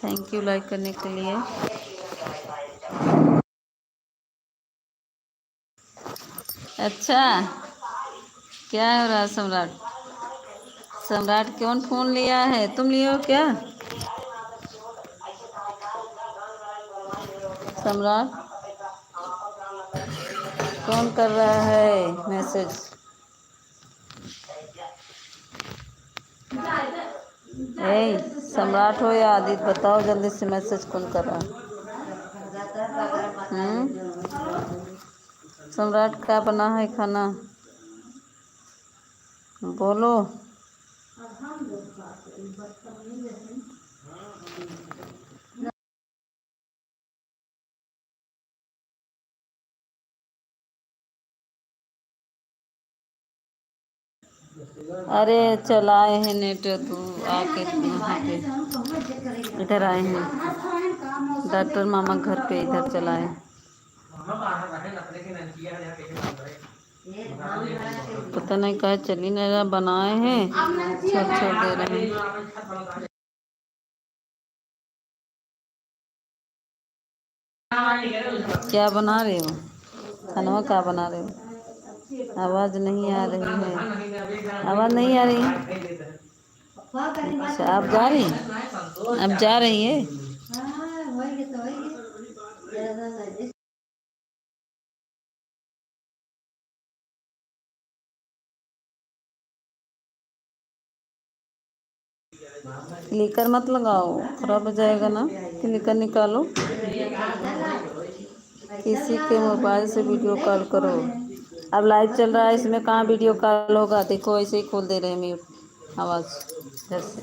Thank you like करने के लिए। अच्छा, क्या हो रहा है सम्राट? सम्राट कौन फोन लिया है? तुम लिए हो क्या सम्राट? कौन कर रहा है मैसेज? ए सम्राट हो या आदित्य, बताओ जल्दी से मैसेज कौन कर रहा है? सम्राट क्या बना है खाना? बोलो। अरे चलाए हैं नेट, तू आके वहाँ पे इधर आए हैं डॉक्टर मामा घर पे, इधर चलाए। पता नहीं कहा चली नहीं रहा, बनाए हैं छोड़ छोड़ दे रहे हैं। क्या बना रहे हो? खाना क्या बना रहे हो? आवाज़ नहीं आ रही है, आवाज़ नहीं आ रही है। अच्छा आप जा रही हैं? अब जा रही है? क्लिकर मत लगाओ, खराब हो जाएगा ना। क्लिकर निकालो। किसी के मोबाइल से वीडियो कॉल करो। अब लाइव चल रहा है, इसमें कहाँ वीडियो कॉल होगा? देखो ऐसे ही खोल दे रहे हैं म्यूट आवाज़ इधर से।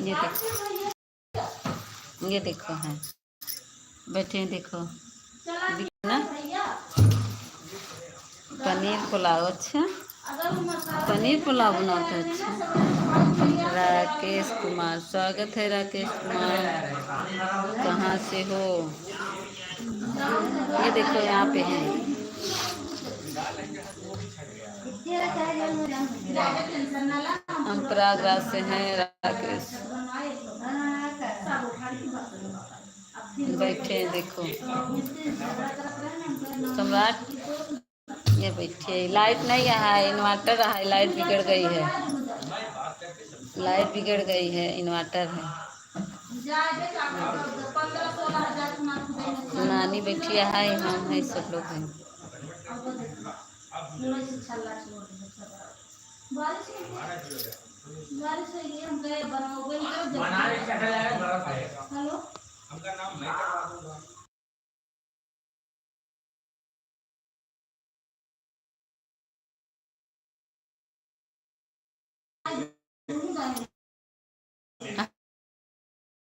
ये देखो, ये देखो है बैठे हैं, देखो ना पनीर पुलाव। अच्छा पनीर पुलाव बनाते हैं? अच्छा राकेश कुमार, स्वागत है राकेश कुमार। कहाँ से हो? ये देखो यहाँ पे है। हम प्रयागराज से हैं राकेश। बैठे हैं देखो सम्राट, ये बैठे। लाइट नहीं है, इन्वर्टर है, लाइट बिगड़ गई है। लाइट बिगड़ गई है, इन्वर्टर है। नानी बैठी है, हम है, सब लोग हैं।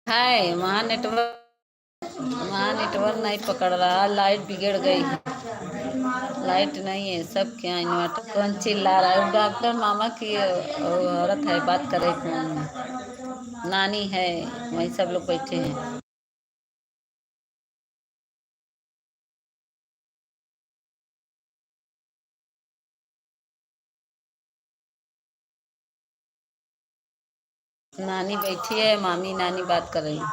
हाय, वहाँ नेटवर्क नहीं पकड़ रहा, लाइट बिगड़ गई है। लाइट नहीं है, सब क्या इन्वर्टर। कौन चिल्ला रहा है? डॉक्टर मामा की औरत है, बात कर रही फोन में। नानी है, वहीं सब लोग बैठे हैं। नानी बैठी है, मामी नानी बात कर रही है।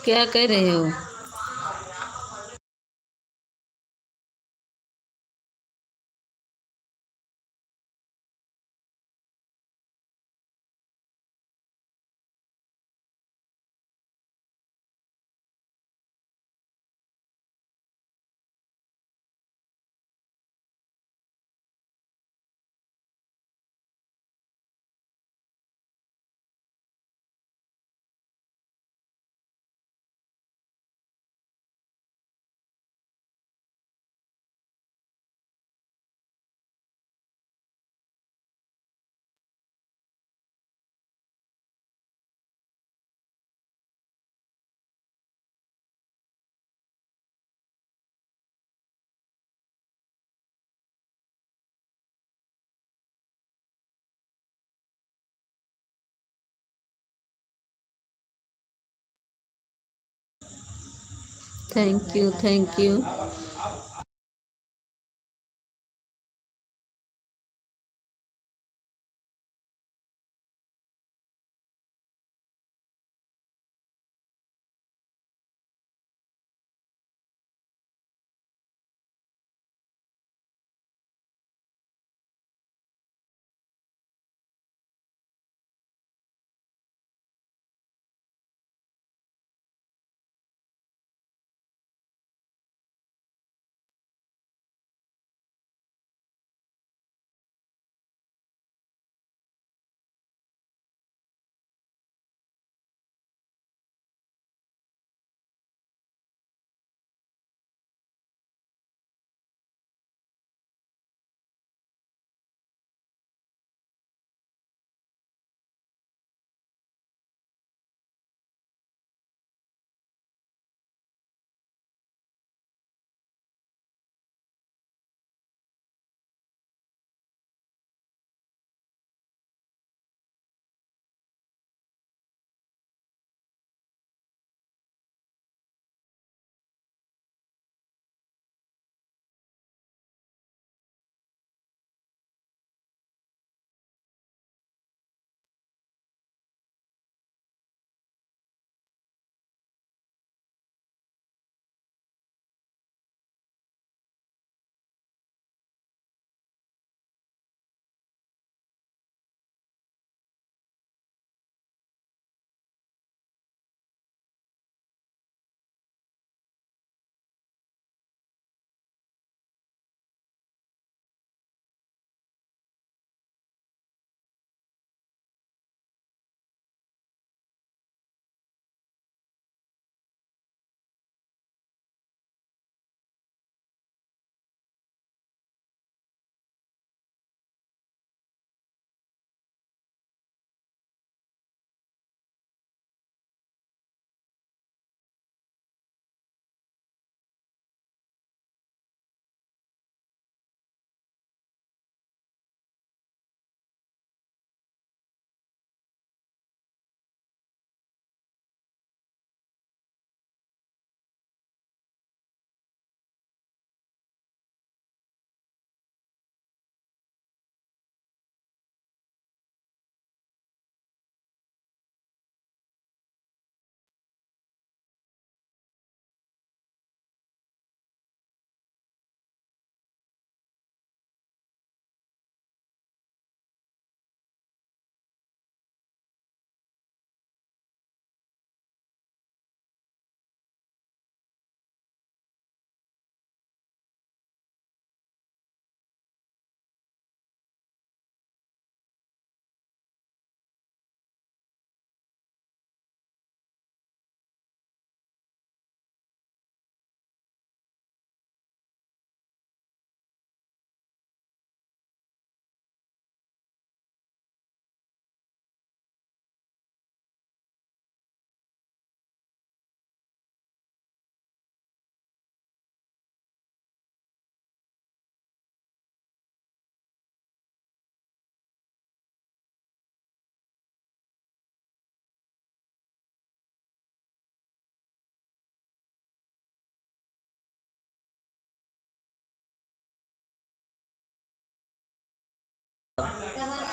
क्या कह रहे हो? Thank you, thank you.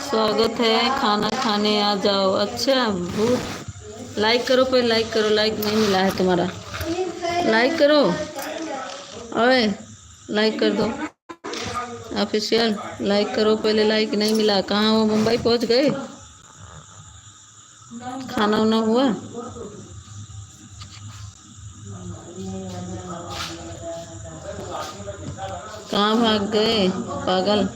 स्वागत है, खाना खाने आ जाओ। अच्छा, भूत। लाइक करो, पे लाइक करो। लाइक नहीं मिला है तुम्हारा। लाइक करो। ओए, लाइक कर दो। ऑफिशियल लाइक करो पहले। लाइक नहीं मिला। कहाँ हो? मुंबई पहुंच गए? खाना वाना हुआ? कहाँ भाग गए पागल?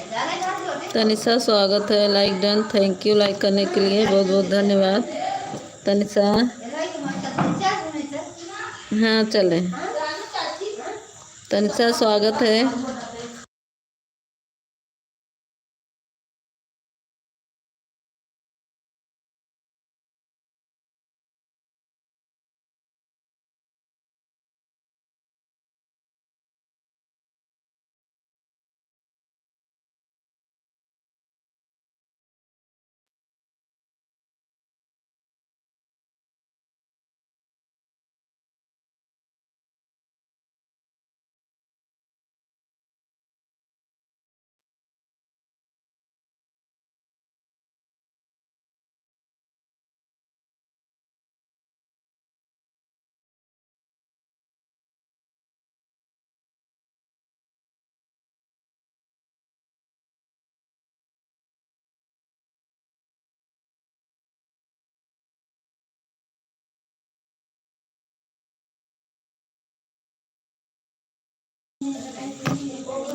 तनिषा स्वागत है। Like done, thank you like करने के लिए, बहुत बहुत धन्यवाद तनिषा। हाँ चले, तनिषा स्वागत है।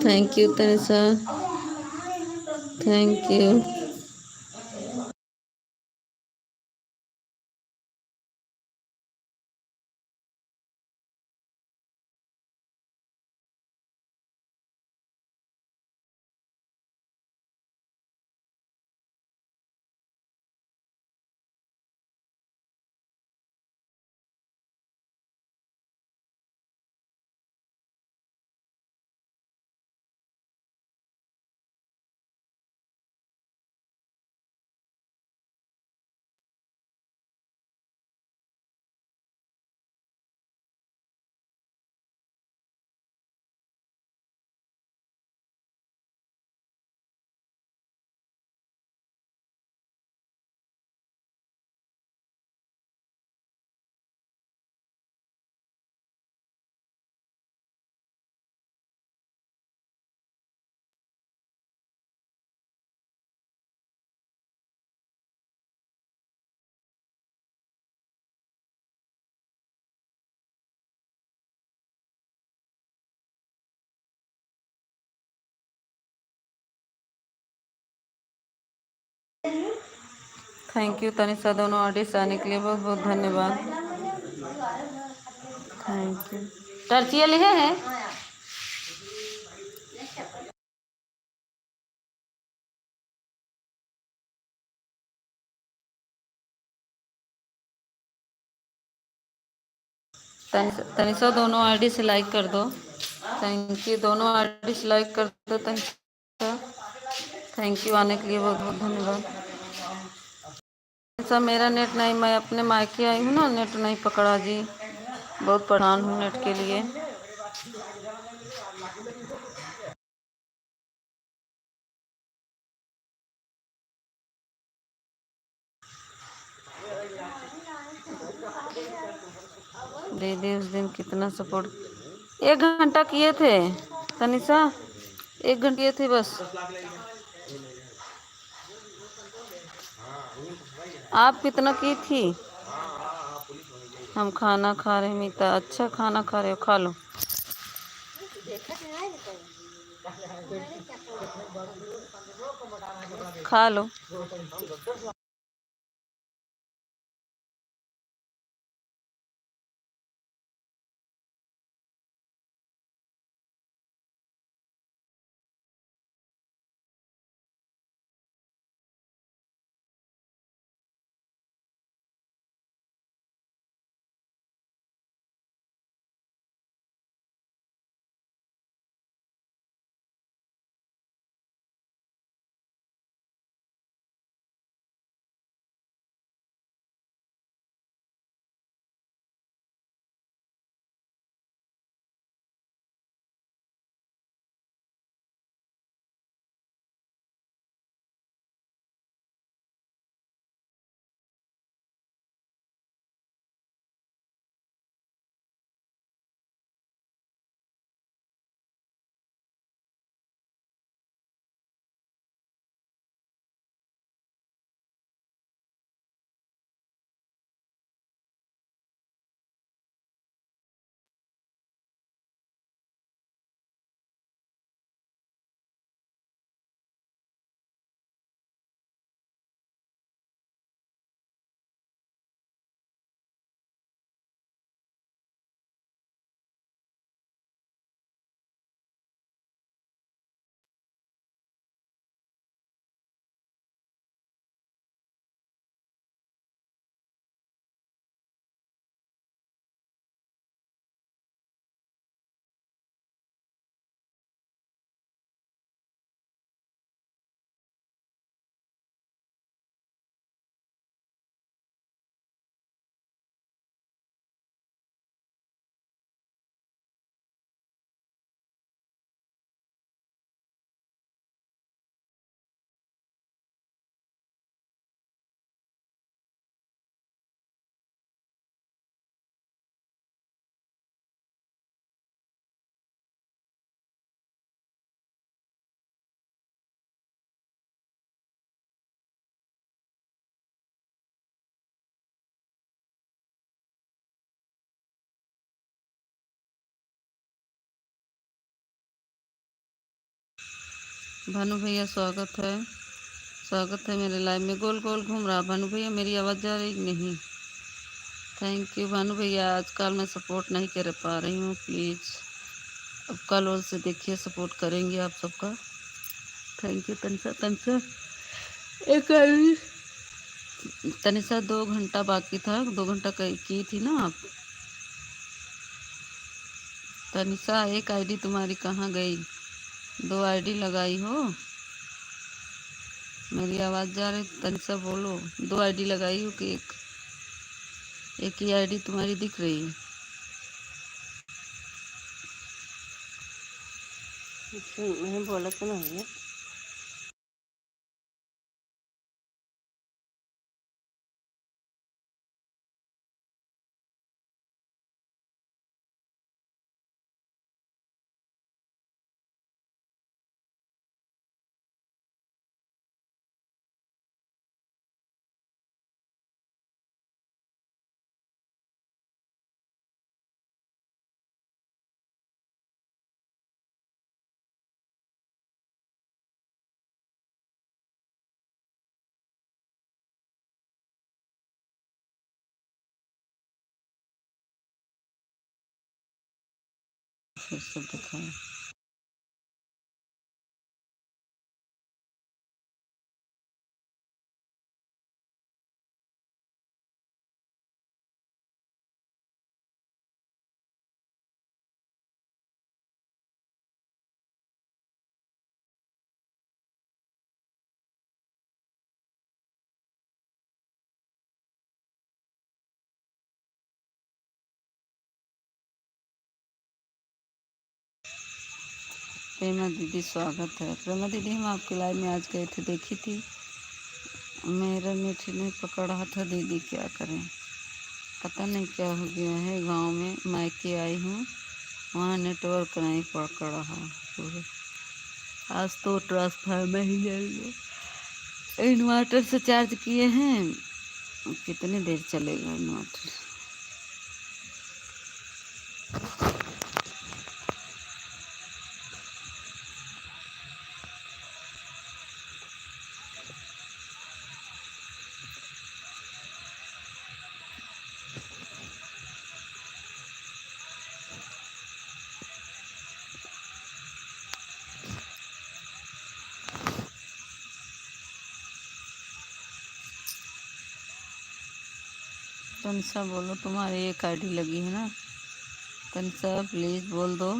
Thank you Tanisha, thank you. Thank you Tanisha, दोनों आर्टिस्ट आने के लिए बहुत बहुत धन्यवाद। Thank you. टर्चिया लिखे हैं। तनिषा दोनों आईडी से लाइक कर दो। थैंक यू, दोनों आईडी से लाइक कर दो तनिषा। थैंक यू, आने के लिए बहुत बहुत धन्यवाद। तनिषा मेरा नेट नहीं, मैं अपने मायके आई हूँ ना, नेट नहीं पकड़ा जी, बहुत परेशान हूँ नेट के लिए। दीदी उस दिन कितना सपोर्ट, 1 घंटा किए थे तनिषा, 1 घंटे किए थे बस। आप कितना की थी? हम खाना खा रहे मीता। अच्छा खाना खा रहे हो, खा लो। खा लो। भानु भैया स्वागत है मेरे लाइव में। गोल गोल घूम रहा भानु भैया, मेरी आवाज़ जा रही कि नहीं? थैंक यू भानु भैया। आजकल मैं सपोर्ट नहीं कर पा रही हूँ, प्लीज़ अब कल और से देखिए सपोर्ट करेंगे आप सबका। Thank you Tanisha. तनिषा एक तनिषा 2 घंटा बाकी था, 2 घंटा की थी ना आप? तनिषा एक आईडी तुम्हारी कहाँ गई? 2 आईडी लगाई हो? मेरी आवाज़ जा रही तनिषा बोलो। 2 आईडी लगाई हो कि एक ही आईडी तुम्हारी दिख रही है? मैंने बोला तो नहीं है। फिर से दिखाएं। प्रेमा दीदी स्वागत है। प्रेमा दीदी हम आपके लाइव में आज गए थे, देखी थी? मेरा नेट नहीं पकड़ रहा था दीदी, क्या करें पता नहीं क्या हो गया है। गांव में मायके आई हूँ, वहाँ नेटवर्क नहीं पकड़ रहा पूरे। आज तो ट्रांसफार्मर ही जल गया। इन्वर्टर से चार्ज किए हैं, कितनी देर चलेगा इन्वर्टर? तनिषा बोलो, तुम्हारी एक आईडी लगी है ना? तनिषा प्लीज़ बोल दो।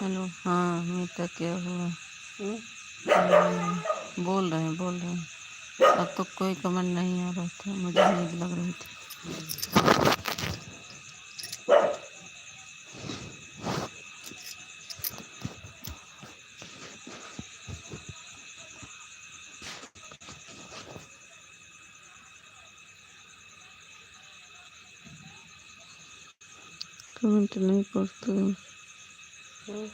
हेलो, हाँ मीता, क्या हुआ? हम्म, बोल रहे हैं, बोल रहे हैं। अब तो कोई कमेंट नहीं आ रहा था, मुझे नींद लग रही थी। कमेंट नहीं पढ़ते हैं। हम्म।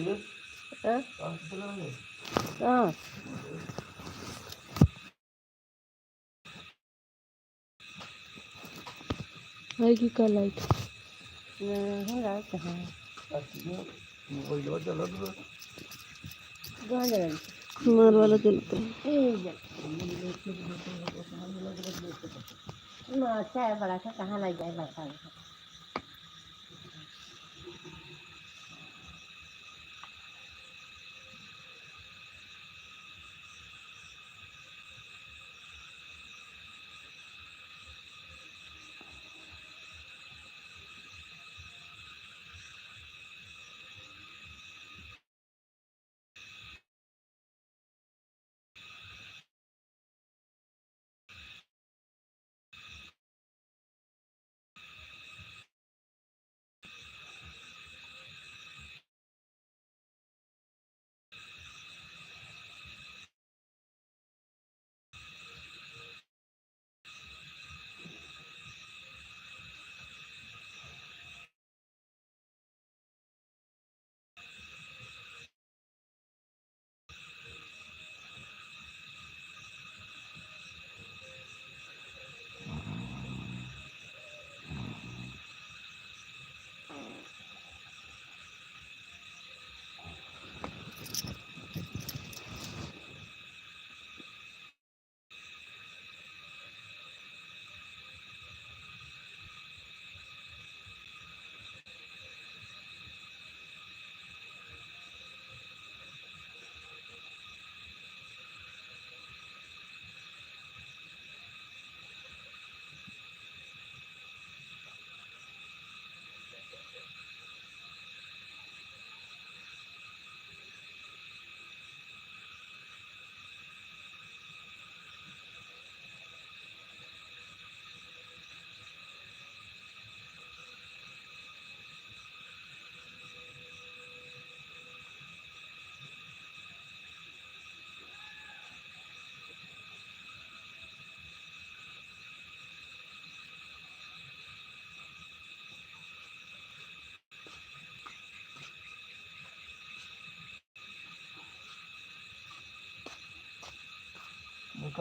हाँ हाँ आएगी कल लाइट नहीं रात कहाँ कहाँ जला कुमार वाला जलता है अच्छा है बड़ा सा कहाँ लग जाए बता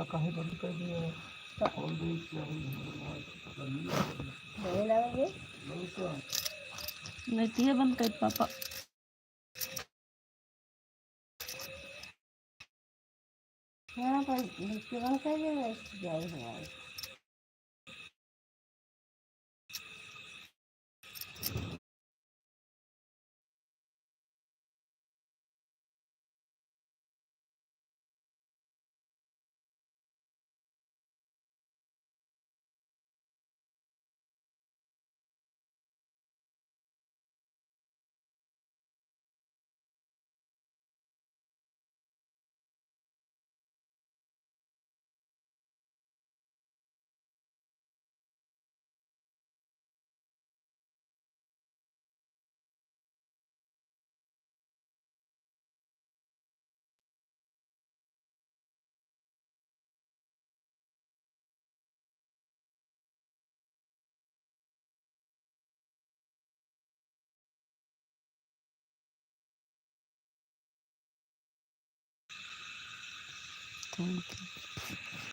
कहीं बंद कर दिया नहीं लगेंगे नहीं बंद कर पापा यहाँ पर नीचे बंद कर देगा जाए हमारे थैंक यू